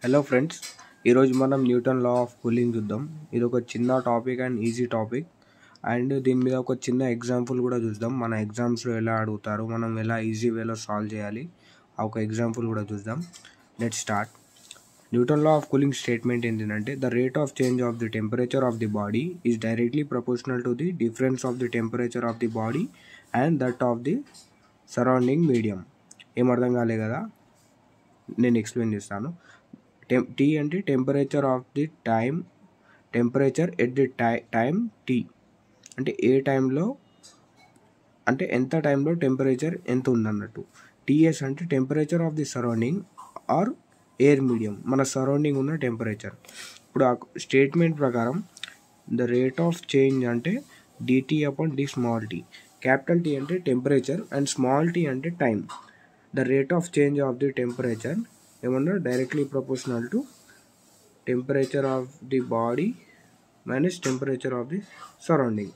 Hello friends, ఈరోజు మనం Newton law of cooling చూద్దాం. ఇది ఒక చిన్న topic and easy topic. And దీని మీద ఒక చిన్న ఎగ్జాంపుల్ కూడా చూద్దాం. మన ఎగ్జామ్స్లో ఎలా అడుగుతారు, మనం ఎలా ఈజీ వేలో సాల్వ్ చేయాలి, ఆ ఒక ఎగ్జాంపుల్ కూడా చూద్దాం. Let's start. Newton law of cooling statement ఏంటంటే, the rate of change of the temperature of the body is directly proportional to the difference of the temperature of the body and that of the surrounding medium. ఏం అర్థం కాలే కదా, నేను explain చేస్తాను. T అంటే temperature of the time, temperature at the time T అంటే ఏ టైంలో, అంటే ఎంత టైంలో టెంపరేచర్ ఎంత ఉందన్నట్టు. టీఎస్ అంటే temperature of the surrounding or air medium, మన సరౌండింగ్ ఉన్న టెంపరేచర్. ఇప్పుడు ఆ స్టేట్మెంట్ ప్రకారం ద రేట్ ఆఫ్ చేంజ్ అంటే dT upon d small T. Capital T అంటే టెంపరేచర్ అండ్ స్మాల్ టీ అంటే time. The rate of change of the temperature ఏమన్నా directly proportional to temperature of the body minus temperature of the surrounding.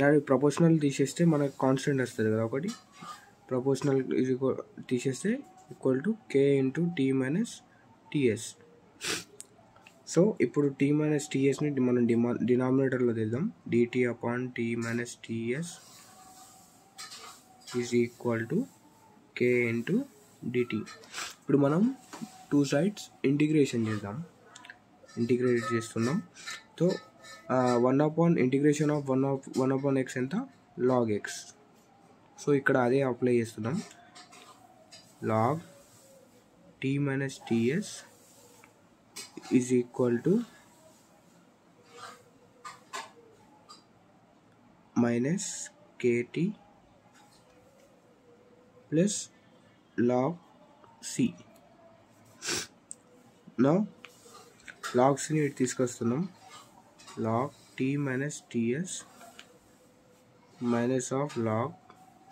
దాని proportional తీసేస్తే మనకు constant వస్తుంది కదా, ఒకటి proportional తీసేస్తే equal to K into T minus TS. So ఇప్పుడు T minus టీఎస్ని మనం డినామినేటర్లో తెద్దాం. DT upon T minus TS is equal to K into dT. ఇప్పుడు మనం టూ సైడ్స్ ఇంటిగ్రేషన్ చేద్దాం. ఇంటిగ్రేట్ చేస్తున్నాం. సో 1 ఇంటిగ్రేషన్ ఆఫ్ 1 ఎక్స్ ఎంత, లాగ్ ఎక్స్. సో ఇక్కడ అదే అప్లై చేస్తున్నాం. Log T minus TS is equal to minus KT plus log C. నా log సిని ఇటు తీసుకొస్తున్నాం. Log T minus TS minus of log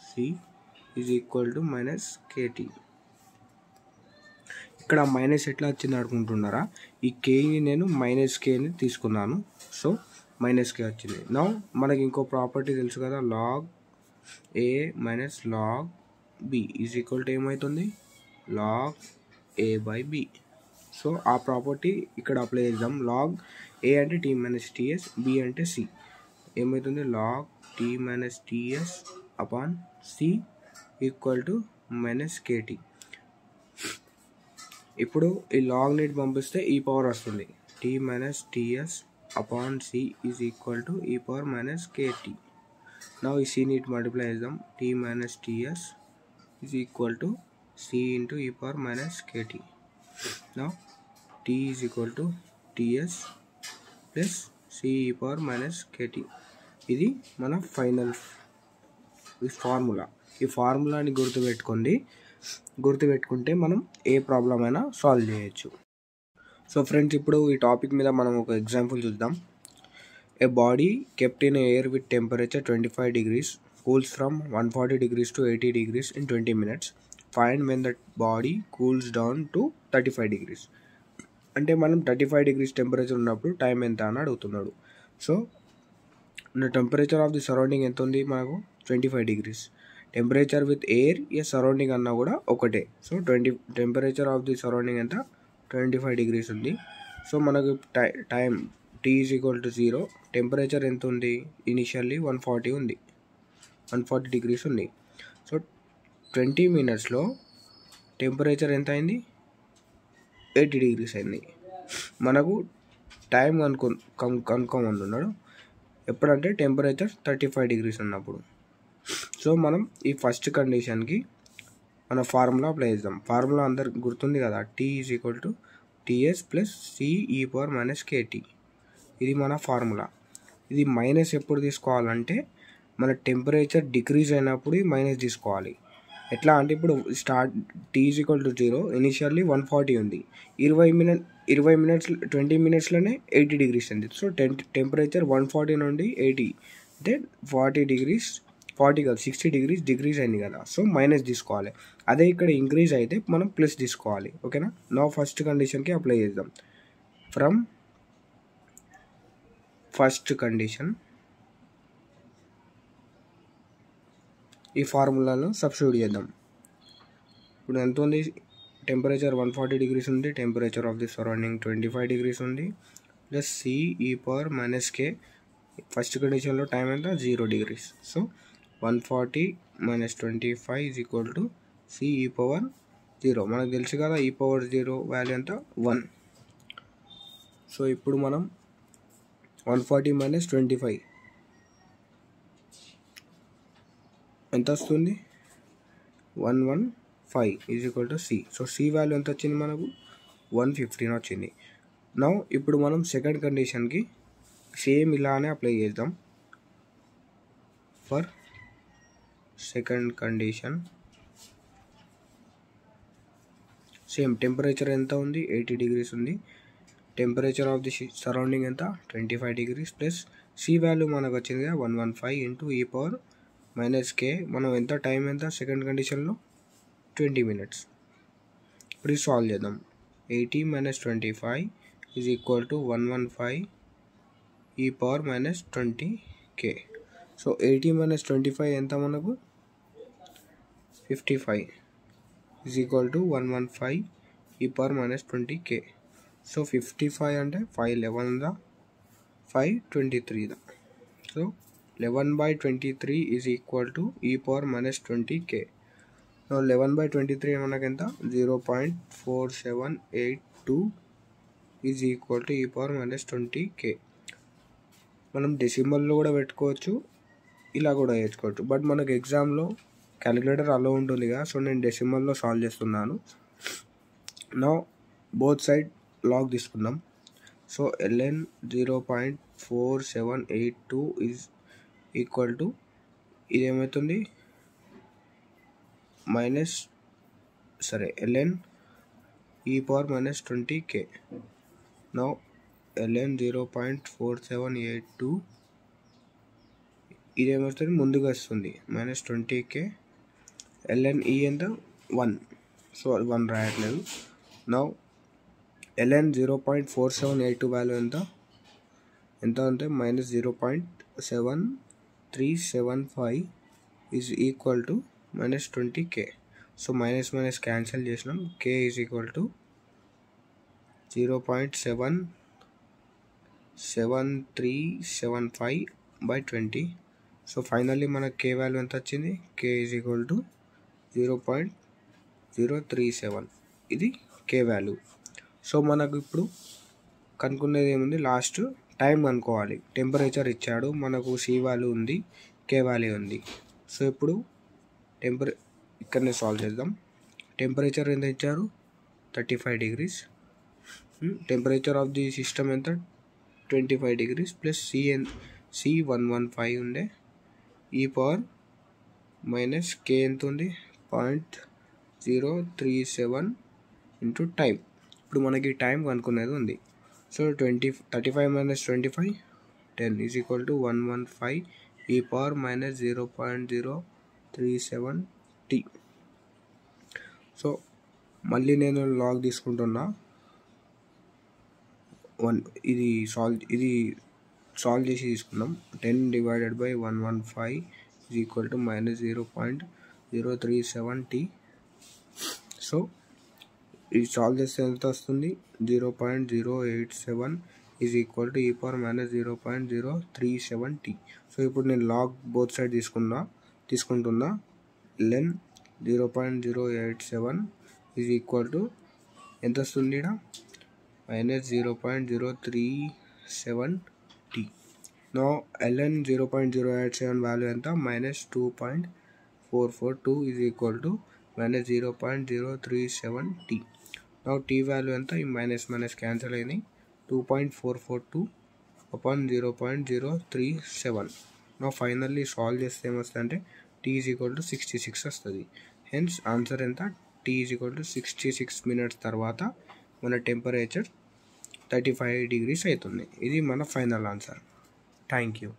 C is equal to minus KT. ఇక్కడ minus ఎట్లా వచ్చింది అనుకుంటున్నారా, ఈ కేని నేను మైనస్ కేని తీసుకున్నాను, సో మైనస్ కే వచ్చింది. నా మనకి ఇంకో ప్రాపర్టీ తెలుసు కదా, log a minus log b is equal to ఏమవుతుంది, log a by b. So ఆ ప్రాపర్టీ ఇక్కడ అప్లై చేద్దాం. లాగ్ ఏ అంటే టీ మైనస్ టీఎస్, బి అంటే సి. ఏమవుతుంది, log T minus TS upon C equal to minus KT. ఇప్పుడు ఈ log నీట్ పంపిస్తే ఈ పవర్ వస్తుంది. T minus TS upon C is equal to e power minus KT. నా ఈ సి నీట్ మల్టిప్లై చేద్దాం. Tea minus TS is equal to C into e power minus KT. నా T is equal to TS plus C ఈ power minus KT. ఇది మన final formula. ఈ ఫార్ములాని గుర్తుపెట్టుకుంటే మనం ఏ ప్రాబ్లం అయినా సాల్వ్ చేయొచ్చు. సో ఫ్రెండ్స్, ఇప్పుడు ఈ టాపిక్ మీద మనం ఒక ఎగ్జాంపుల్ చూద్దాం. A body kept in air with temperature 25 degrees cools from 140 degrees to 80 degrees in 20 minutes. Find when that body cools down to 35 degrees. అంటే మనం 35 degrees టెంపరేచర్ ఉన్నప్పుడు టైం ఎంత అని అడుగుతున్నాడు. So temperature of the surrounding ఎంత ఉంది మనకు, 25 degrees. Temperature with air ఏ సరౌండింగ్ అన్నా కూడా ఒకటే. So temperature of the surrounding ఎంత, 25 degrees ఉంది. సో మనకు time T is equal to 0. Temperature ఎంత ఉంది, ఇనిషియల్లీ 140 ఉంది, 140 degrees ఉంది. సో 20 minutesలో టెంపరేచర్ ఎంత అయింది, 80 degrees అయింది. మనకు టైం కనుక్కోమన్నాడు. ఎప్పుడంటే టెంపరేచర్ 35 degrees ఉన్నప్పుడు. సో మనం ఈ ఫస్ట్ కండిషన్కి మన ఫార్ములా అప్లై చేద్దాం. ఫార్ములా అందరికి గుర్తుంది కదా, T is equal to TS plus C ఈ పవర్ మైనస్ కేటీ. ఇది మన ఫార్ములా. ఇది మైనస్ ఎప్పుడు తీసుకోవాలంటే మన టెంపరేచర్ డిక్రీజ్ అయినప్పుడు మైనస్ తీసుకోవాలి. ఎట్లా అంటే ఇప్పుడు T is equal to 0, initially 140 ఉంది, 20 minutesలోనే 80 degrees ఉంది. సో టెంపరేచర్ 140 నుండి 80 అంటే 40 degrees, 40 కాదు 60 degrees డిక్రీజ్ అయింది కదా. సో మైనస్ తీసుకోవాలి. అదే ఇక్కడ ఇంక్రీజ్ అయితే మనం ప్లస్ తీసుకోవాలి. ఓకేనా. నా ఫస్ట్ కండిషన్కి అప్లై చేద్దాం. ఫ్రమ్ ఫస్ట్ కండిషన్ ఈ ఫార్ములాను సబ్స్టిట్యూట్ చేద్దాం. ఇప్పుడు ఎంత ఉంది, టెంపరేచర్ 140 degrees ఉంది, temperature of the surrounding 25 degrees ఉంది, plus CE power minus K. First కండిషన్లో టైం ఎంత 0 degrees. So 140 minus 25 is equal to CE power 0. మనకు తెలుసు కదా ఈ పవర్ 0 వాల్యూ ఎంత 1. సో ఇప్పుడు మనం 140 మైనస్ 25 ఎంత వస్తుంది 115 is equal to C. So C value ఎంత వచ్చింది మనకు 115 వచ్చింది. నౌ ఇప్పుడు మనం సెకండ్ కండిషన్కి సేమ్ ఇలానే అప్లై చేద్దాం. For second condition same temperature ఎంత ఉంది 80 degrees ఉంది, టెంపరేచర్ ఆఫ్ ది సరౌండింగ్ ఎంత 25 degrees, ప్లస్ C వాల్యూ మనకు వచ్చింది 115 into E power minus K. మనం ఎంత టైం ఎంత సెకండ్ కండిషన్లో 20 minutes. ఇప్పుడు సాల్వ్ చేద్దాం. 80 minus 25 is equal to 115 E power minus 20K. So 80 minus 25 ఎంత మనకు 55 is equal to 115 E power minus 20K. So 55 అంటే 511 523 so 11/23 is equal to E power minus 20K. 11/23 మనకు ఎంత 0.4782 is equal to E power minus 20K. మనం డెసిమల్లో కూడా పెట్టుకోవచ్చు, ఇలా కూడా వేసుకోవచ్చు, బట్ మనకు ఎగ్జామ్లో క్యాలిక్యులేటర్ అలో ఉంటుంది కదా, సో నేను డెసిమల్లో సాల్వ్ చేస్తున్నాను. నా బోత్ సైడ్ లాగ్ తీసుకుందాం. So ln 0.4782 is equal to ఇది ఏమవుతుంది ln E power minus 20K. Now ln 0.4782 ఇది ఏమవుతుంది ముందుగా వస్తుంది మైనస్ 20K. ln E ఎంత 1, సో 1 రాయట్లేదు. నౌ ln 0.4782 వాల్యూ ఎంత అంటే minus 0.7375 is equal to minus 20K. So minus minus cancel చేసినాం. K is equal to 0.7375/20. So finally మనకు K value ఎంత వచ్చింది, K ఈజ్ ఈక్వల్ టు 0.037. ఇది K వాల్యూ. సో మనకు ఇప్పుడు కనుక్కునేది ఏముంది, లాస్ట్ టైం కనుక్కోవాలి. టెంపరేచర్ ఇచ్చాడు మనకు, C వాల్యూ ఉంది, K వాల్యూ ఉంది. సో ఇప్పుడు ఇక్కడనే సాల్వ్ చేద్దాం. టెంపరేచర్ ఎంత ఇచ్చారు 35 degrees, temperature of the system ఎంత 25 degrees, ప్లస్ C 115 ఉండే, E పవర్ మైనస్ K ఎంత ఉంది 0.037 ఇంటూ టైం. ఇప్పుడు మనకి టైం కనుక్కునేది ఉంది. So 35 minus 25 10 is equal to 115 E power minus 0.037T. So మళ్ళీ నేను లాగ్ తీసుకుంటున్నా. ఇది సాల్వ్ చేసి తీసుకుందాం. 10 divided by 115 is equal to minus 0.037T. So ఇది సాల్వ్ చేస్తే ఎంత వస్తుంది 0.087 is equal to E power minus 0.037T. So ఇప్పుడు నేను లాగ్ బోత్ సైడ్ తీసుకుంటున్నా. ln 0.087 ఈజ్ ఈక్వల్ టు ఎంత వస్తుంది ఇక్కడ minus 0.037T. Now ln 0.087 value ఎంత minus 2.442 is equal to minus 0.037T. Now T value ఎంత, ఈ మైనస్ మైనస్ క్యాన్సిల్ అయినాయి, 2.442 అపాన్ 0.037. నో ఫైనల్లీ సాల్వ్ చేస్తే ఏమొస్తుంది అంటే T ఈజ్ ఈక్వల్ టు 66 వస్తుంది. హెన్స్ ఆన్సర్ ఎంత T is equal to 66 minutes తర్వాత మన టెంపరేచర్ 35 degrees అవుతుంది. ఇది మన ఫైనల్ ఆన్సర్. Thank you.